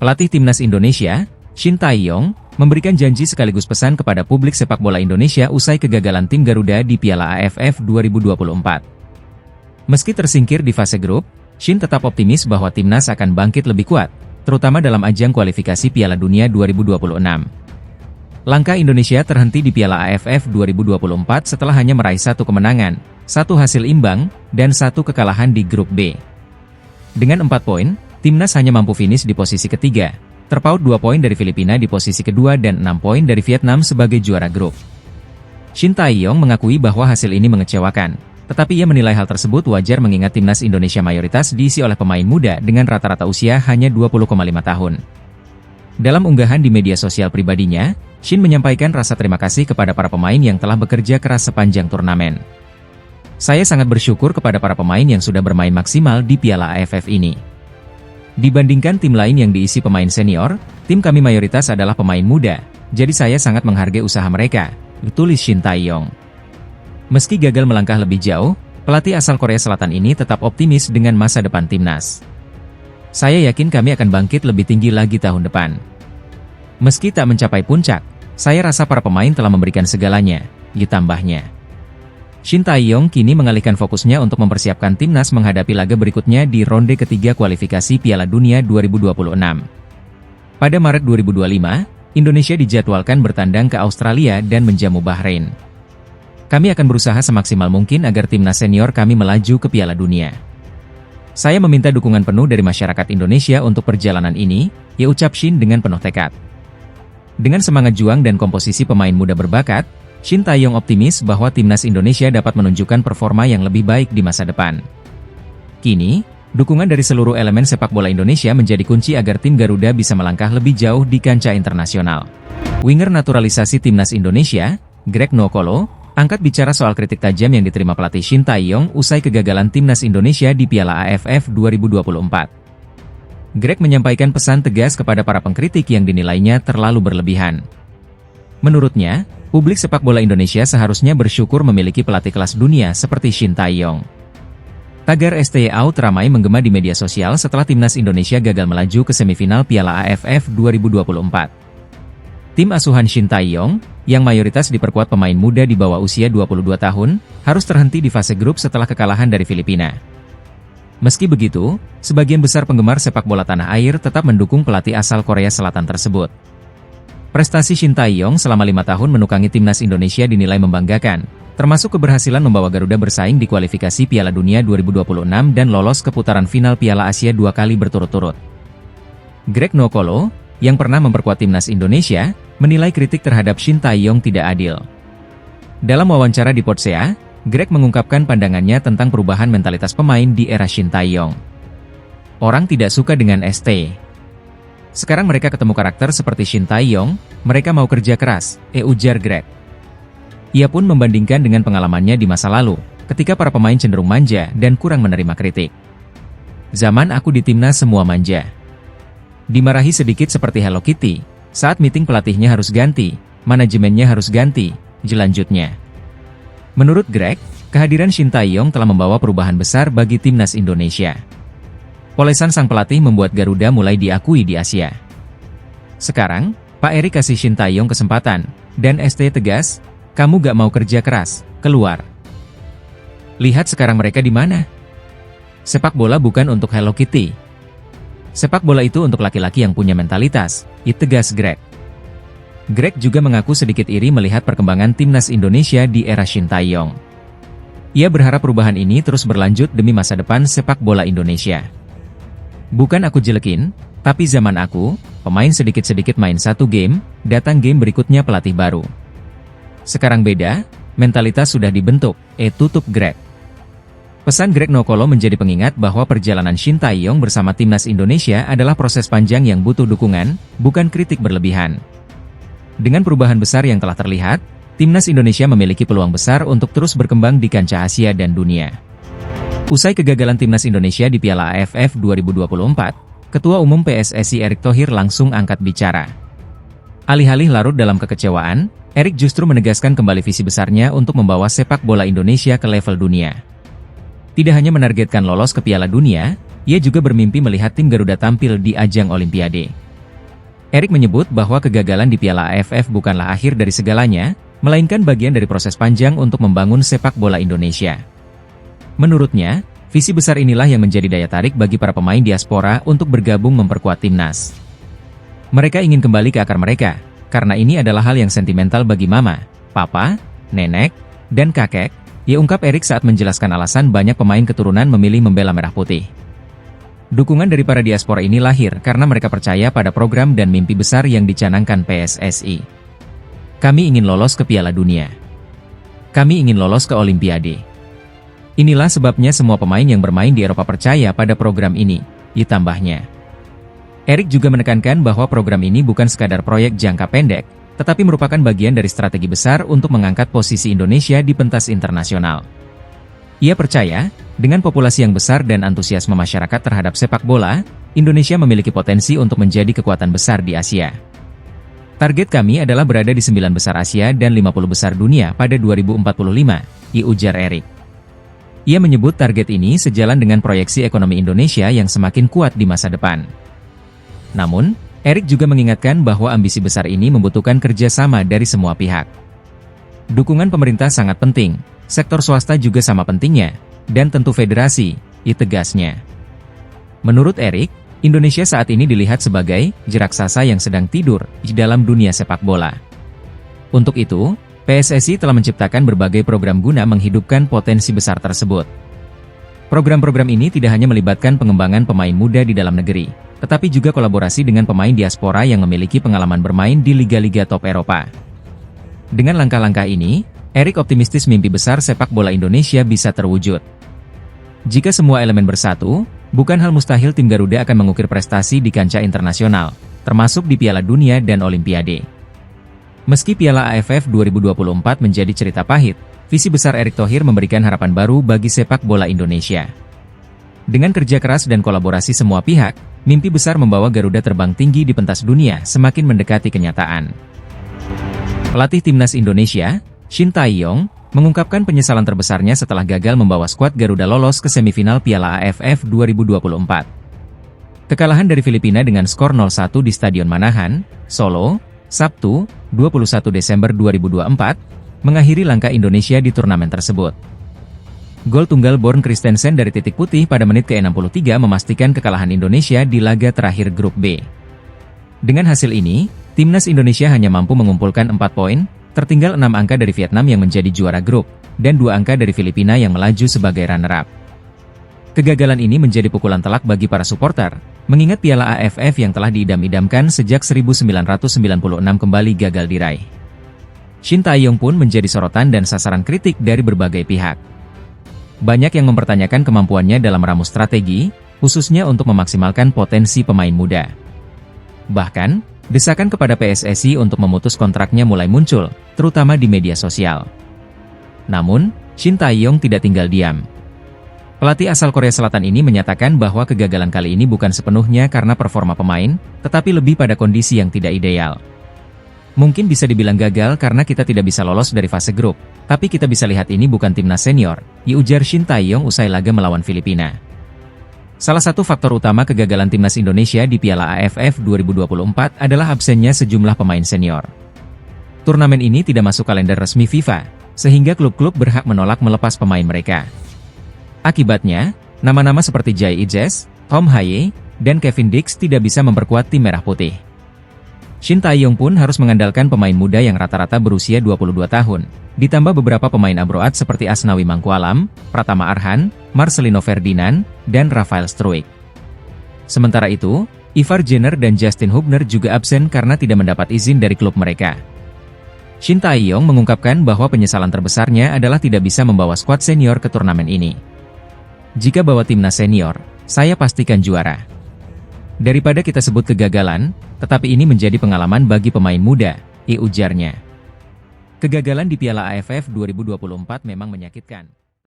Pelatih Timnas Indonesia, Shin Tae-yong, memberikan janji sekaligus pesan kepada publik sepak bola Indonesia usai kegagalan tim Garuda di Piala AFF 2024. Meski tersingkir di fase grup, Shin tetap optimis bahwa timnas akan bangkit lebih kuat, terutama dalam ajang kualifikasi Piala Dunia 2026. Langkah Indonesia terhenti di Piala AFF 2024 setelah hanya meraih 1 kemenangan, 1 hasil imbang, dan 1 kekalahan di grup B. Dengan 4 poin, timnas hanya mampu finish di posisi ketiga, terpaut 2 poin dari Filipina di posisi kedua dan 6 poin dari Vietnam sebagai juara grup. Shin Tae-yong mengakui bahwa hasil ini mengecewakan, tetapi ia menilai hal tersebut wajar mengingat timnas Indonesia mayoritas diisi oleh pemain muda dengan rata-rata usia hanya 20,5 tahun. Dalam unggahan di media sosial pribadinya, Shin menyampaikan rasa terima kasih kepada para pemain yang telah bekerja keras sepanjang turnamen. Saya sangat bersyukur kepada para pemain yang sudah bermain maksimal di Piala AFF ini. Dibandingkan tim lain yang diisi pemain senior, tim kami mayoritas adalah pemain muda, jadi saya sangat menghargai usaha mereka, tulis Shin Tae-yong. Meski gagal melangkah lebih jauh, pelatih asal Korea Selatan ini tetap optimis dengan masa depan timnas. Saya yakin kami akan bangkit lebih tinggi lagi tahun depan. Meski tak mencapai puncak, saya rasa para pemain telah memberikan segalanya, ditambahnya. Shin Tae-yong kini mengalihkan fokusnya untuk mempersiapkan timnas menghadapi laga berikutnya di ronde ketiga kualifikasi Piala Dunia 2026. Pada Maret 2025, Indonesia dijadwalkan bertandang ke Australia dan menjamu Bahrain. Kami akan berusaha semaksimal mungkin agar timnas senior kami melaju ke Piala Dunia. Saya meminta dukungan penuh dari masyarakat Indonesia untuk perjalanan ini, ya ucap Shin dengan penuh tekad. Dengan semangat juang dan komposisi pemain muda berbakat, Shin Tae-yong optimis bahwa timnas Indonesia dapat menunjukkan performa yang lebih baik di masa depan. Kini, dukungan dari seluruh elemen sepak bola Indonesia menjadi kunci agar tim Garuda bisa melangkah lebih jauh di kancah internasional. Winger naturalisasi timnas Indonesia, Greg Nwokolo, angkat bicara soal kritik tajam yang diterima pelatih Shin Tae-yong usai kegagalan timnas Indonesia di Piala AFF 2024. Greg menyampaikan pesan tegas kepada para pengkritik yang dinilainya terlalu berlebihan. Menurutnya, publik sepak bola Indonesia seharusnya bersyukur memiliki pelatih kelas dunia seperti Shin Tae-yong. Tagar STY Out ramai menggema di media sosial setelah timnas Indonesia gagal melaju ke semifinal Piala AFF 2024. Tim asuhan Shin Tae-yong, yang mayoritas diperkuat pemain muda di bawah usia 22 tahun, harus terhenti di fase grup setelah kekalahan dari Filipina. Meski begitu, sebagian besar penggemar sepak bola tanah air tetap mendukung pelatih asal Korea Selatan tersebut. Prestasi Shin Tae-yong selama 5 tahun menukangi timnas Indonesia dinilai membanggakan, termasuk keberhasilan membawa Garuda bersaing di kualifikasi Piala Dunia 2026 dan lolos ke putaran final Piala Asia 2 kali berturut-turut. Greg Nwokolo, yang pernah memperkuat timnas Indonesia, menilai kritik terhadap Shin Tae-yong tidak adil. Dalam wawancara di Podsea, Greg mengungkapkan pandangannya tentang perubahan mentalitas pemain di era Shin Tae-yong. Orang tidak suka dengan ST. Sekarang mereka ketemu karakter seperti Shin Tae-yong, mereka mau kerja keras, ujar Greg. Ia pun membandingkan dengan pengalamannya di masa lalu, ketika para pemain cenderung manja dan kurang menerima kritik. Zaman aku di timnas semua manja. Dimarahi sedikit seperti Hello Kitty, saat meeting pelatihnya harus ganti, manajemennya harus ganti, jelanjutnya. Menurut Greg, kehadiran Shin Tae-yong telah membawa perubahan besar bagi timnas Indonesia. Polesan sang pelatih membuat Garuda mulai diakui di Asia. Sekarang, Pak Erik kasih Shin Tae-yong kesempatan, dan ST tegas, kamu gak mau kerja keras, keluar. Lihat sekarang mereka di mana? Sepak bola bukan untuk Hello Kitty. Sepak bola itu untuk laki-laki yang punya mentalitas, tegas Greg. Greg juga mengaku sedikit iri melihat perkembangan timnas Indonesia di era Shin Tae-yong. Ia berharap perubahan ini terus berlanjut demi masa depan sepak bola Indonesia. Bukan aku jelekin, tapi zaman aku, pemain sedikit-sedikit main satu game, datang game berikutnya pelatih baru. Sekarang beda, mentalitas sudah dibentuk, tutup Greg. Pesan Greg Nwokolo menjadi pengingat bahwa perjalanan Shin Tae-yong bersama timnas Indonesia adalah proses panjang yang butuh dukungan, bukan kritik berlebihan. Dengan perubahan besar yang telah terlihat, timnas Indonesia memiliki peluang besar untuk terus berkembang di kancah Asia dan dunia. Usai kegagalan timnas Indonesia di Piala AFF 2024, Ketua Umum PSSI Erick Thohir langsung angkat bicara. Alih-alih larut dalam kekecewaan, Erik justru menegaskan kembali visi besarnya untuk membawa sepak bola Indonesia ke level dunia. Tidak hanya menargetkan lolos ke Piala Dunia, ia juga bermimpi melihat tim Garuda tampil di ajang Olimpiade. Erik menyebut bahwa kegagalan di Piala AFF bukanlah akhir dari segalanya, melainkan bagian dari proses panjang untuk membangun sepak bola Indonesia. Menurutnya, visi besar inilah yang menjadi daya tarik bagi para pemain diaspora untuk bergabung memperkuat timnas. Mereka ingin kembali ke akar mereka, karena ini adalah hal yang sentimental bagi mama, papa, nenek, dan kakek, ia ungkap Erik saat menjelaskan alasan banyak pemain keturunan memilih membela merah putih. Dukungan dari para diaspora ini lahir karena mereka percaya pada program dan mimpi besar yang dicanangkan PSSI. Kami ingin lolos ke Piala Dunia. Kami ingin lolos ke Olimpiade. Inilah sebabnya semua pemain yang bermain di Eropa percaya pada program ini, ditambahnya. Erik juga menekankan bahwa program ini bukan sekadar proyek jangka pendek, tetapi merupakan bagian dari strategi besar untuk mengangkat posisi Indonesia di pentas internasional. Ia percaya, dengan populasi yang besar dan antusiasme masyarakat terhadap sepak bola, Indonesia memiliki potensi untuk menjadi kekuatan besar di Asia. Target kami adalah berada di 9 besar Asia dan 50 besar dunia pada 2045, ujar Erik. Ia menyebut target ini sejalan dengan proyeksi ekonomi Indonesia yang semakin kuat di masa depan. Namun, Erik juga mengingatkan bahwa ambisi besar ini membutuhkan kerjasama dari semua pihak. Dukungan pemerintah sangat penting, sektor swasta juga sama pentingnya, dan tentu federasi, tegasnya. Menurut Erik, Indonesia saat ini dilihat sebagai raksasa yang sedang tidur di dalam dunia sepak bola. Untuk itu, PSSI telah menciptakan berbagai program guna menghidupkan potensi besar tersebut. Program-program ini tidak hanya melibatkan pengembangan pemain muda di dalam negeri, tetapi juga kolaborasi dengan pemain diaspora yang memiliki pengalaman bermain di liga-liga top Eropa. Dengan langkah-langkah ini, Erik optimistis mimpi besar sepak bola Indonesia bisa terwujud. Jika semua elemen bersatu, bukan hal mustahil tim Garuda akan mengukir prestasi di kancah internasional, termasuk di Piala Dunia dan Olimpiade. Meski Piala AFF 2024 menjadi cerita pahit, visi besar Erick Thohir memberikan harapan baru bagi sepak bola Indonesia. Dengan kerja keras dan kolaborasi semua pihak, mimpi besar membawa Garuda terbang tinggi di pentas dunia semakin mendekati kenyataan. Pelatih timnas Indonesia, Shin Tae-yong, mengungkapkan penyesalan terbesarnya setelah gagal membawa skuad Garuda lolos ke semifinal Piala AFF 2024. Kekalahan dari Filipina dengan skor 0-1 di Stadion Manahan, Solo, Sabtu, 21 Desember 2024, mengakhiri langkah Indonesia di turnamen tersebut. Gol tunggal Born Christensen dari titik putih pada menit ke-63 memastikan kekalahan Indonesia di laga terakhir Grup B. Dengan hasil ini, timnas Indonesia hanya mampu mengumpulkan 4 poin, tertinggal 6 angka dari Vietnam yang menjadi juara grup, dan 2 angka dari Filipina yang melaju sebagai runner-up. Kegagalan ini menjadi pukulan telak bagi para supporter, mengingat Piala AFF yang telah diidam-idamkan sejak 1996 kembali gagal diraih. Shin Tae-yong pun menjadi sorotan dan sasaran kritik dari berbagai pihak. Banyak yang mempertanyakan kemampuannya dalam meramu strategi, khususnya untuk memaksimalkan potensi pemain muda. Bahkan, desakan kepada PSSI untuk memutus kontraknya mulai muncul, terutama di media sosial. Namun, Shin Tae-yong tidak tinggal diam. Pelatih asal Korea Selatan ini menyatakan bahwa kegagalan kali ini bukan sepenuhnya karena performa pemain, tetapi lebih pada kondisi yang tidak ideal. Mungkin bisa dibilang gagal karena kita tidak bisa lolos dari fase grup, tapi kita bisa lihat ini bukan timnas senior, ujar Shin Tae-yong usai laga melawan Filipina. Salah satu faktor utama kegagalan timnas Indonesia di Piala AFF 2024 adalah absennya sejumlah pemain senior. Turnamen ini tidak masuk kalender resmi FIFA, sehingga klub-klub berhak menolak melepas pemain mereka. Akibatnya, nama-nama seperti Jay Ijes, Tom Haye, dan Kevin Dix tidak bisa memperkuat tim Merah Putih. Shin Tae-yong pun harus mengandalkan pemain muda yang rata-rata berusia 22 tahun, ditambah beberapa pemain abroad seperti Asnawi Mangkualam, Pratama Arhan, Marcelino Ferdinand, dan Rafael Struijk. Sementara itu, Ivar Jenner dan Justin Hubner juga absen karena tidak mendapat izin dari klub mereka. Shin Tae-yong mengungkapkan bahwa penyesalan terbesarnya adalah tidak bisa membawa skuad senior ke turnamen ini. Jika bawa timnas senior, saya pastikan juara. Daripada kita sebut kegagalan, tetapi ini menjadi pengalaman bagi pemain muda, ujarnya. Kegagalan di Piala AFF 2024 memang menyakitkan.